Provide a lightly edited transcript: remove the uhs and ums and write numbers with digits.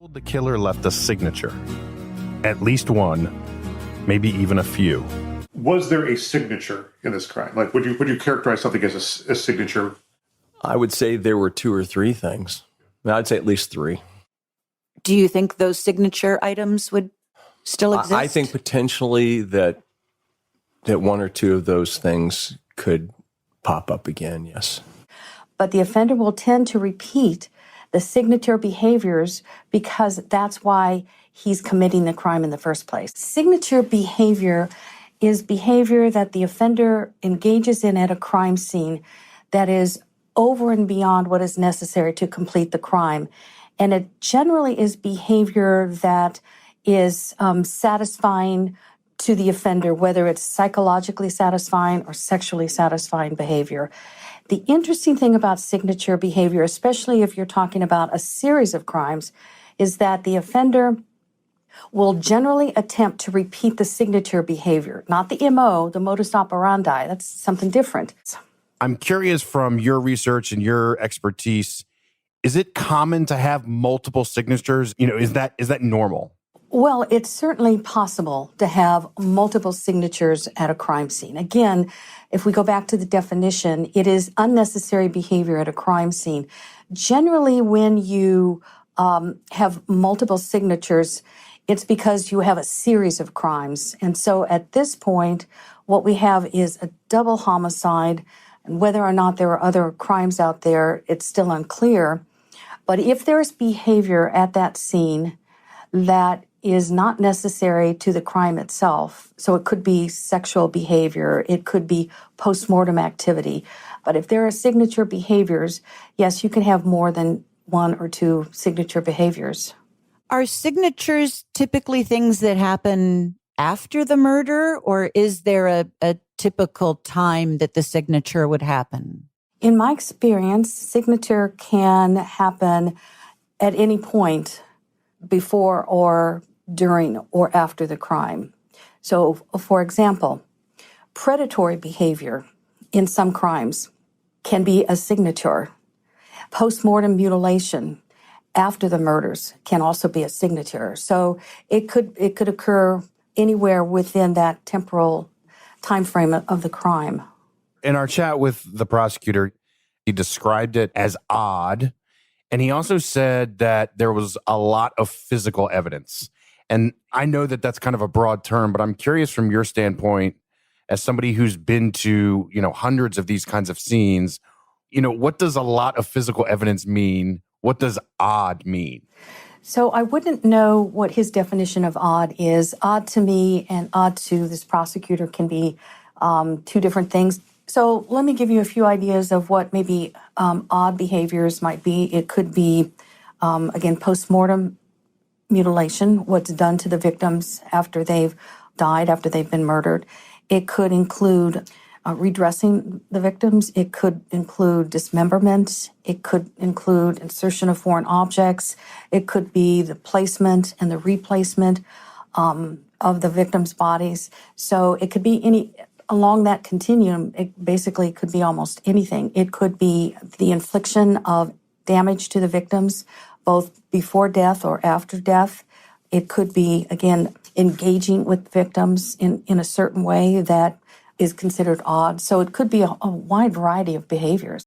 The killer left a signature. At least one, maybe even a few. Was there a signature in this crime? Like, would you characterize something as a signature? I would say there were two or three things. I'd say at least three. Do you think those signature items would still exist? I think potentially that one or two of those things could pop up again, yes. But the offender will tend to repeat the signature behaviors because that's why he's committing the crime in the first place. Signature behavior is behavior that the offender engages in at a crime scene that is over and beyond what is necessary to complete the crime. And it generally is behavior that is satisfying to the offender, whether it's psychologically satisfying or sexually satisfying behavior. The interesting thing about signature behavior, especially if you're talking about a series of crimes, is that the offender will generally attempt to repeat the signature behavior, not the MO, the modus operandi. That's something different. I'm curious, from your research and your expertise, is it common to have multiple signatures? Is that normal? Well, it's certainly possible to have multiple signatures at a crime scene. Again, if we go back to the definition, it is unnecessary behavior at a crime scene. Generally, when you have multiple signatures, it's because you have a series of crimes. And so at this point, what we have is a double homicide. And whether or not there are other crimes out there, it's still unclear. But if there's behavior at that scene that is not necessary to the crime itself, so it could be sexual behavior, it could be postmortem activity. But if there are signature behaviors, yes, you can have more than one or two signature behaviors. Are signatures typically things that happen after the murder, or is there a typical time that the signature would happen? In my experience, signature can happen at any point before or during or after the crime. So, for example, predatory behavior in some crimes can be a signature. Postmortem mutilation after the murders can also be a signature. So it could occur anywhere within that temporal time frame of the crime. In our chat with the prosecutor, he described it as odd. And he also said that there was a lot of physical evidence. And I know that that's kind of a broad term, but I'm curious from your standpoint, as somebody who's been to, hundreds of these kinds of scenes, what does a lot of physical evidence mean? What does odd mean? So I wouldn't know what his definition of odd is. Odd to me and odd to this prosecutor can be two different things. So let me give you a few ideas of what maybe odd behaviors might be. It could be, again, postmortem mutilation, what's done to the victims after they've died, after they've been murdered. It could include redressing the victims. It could include dismemberment. It could include insertion of foreign objects. It could be the placement and the replacement of the victims' bodies. So it could be any along that continuum. It basically could be almost anything. It could be the infliction of damage to the victims, both before death or after death. It could be, again, engaging with victims in a certain way that is considered odd. So it could be a wide variety of behaviors.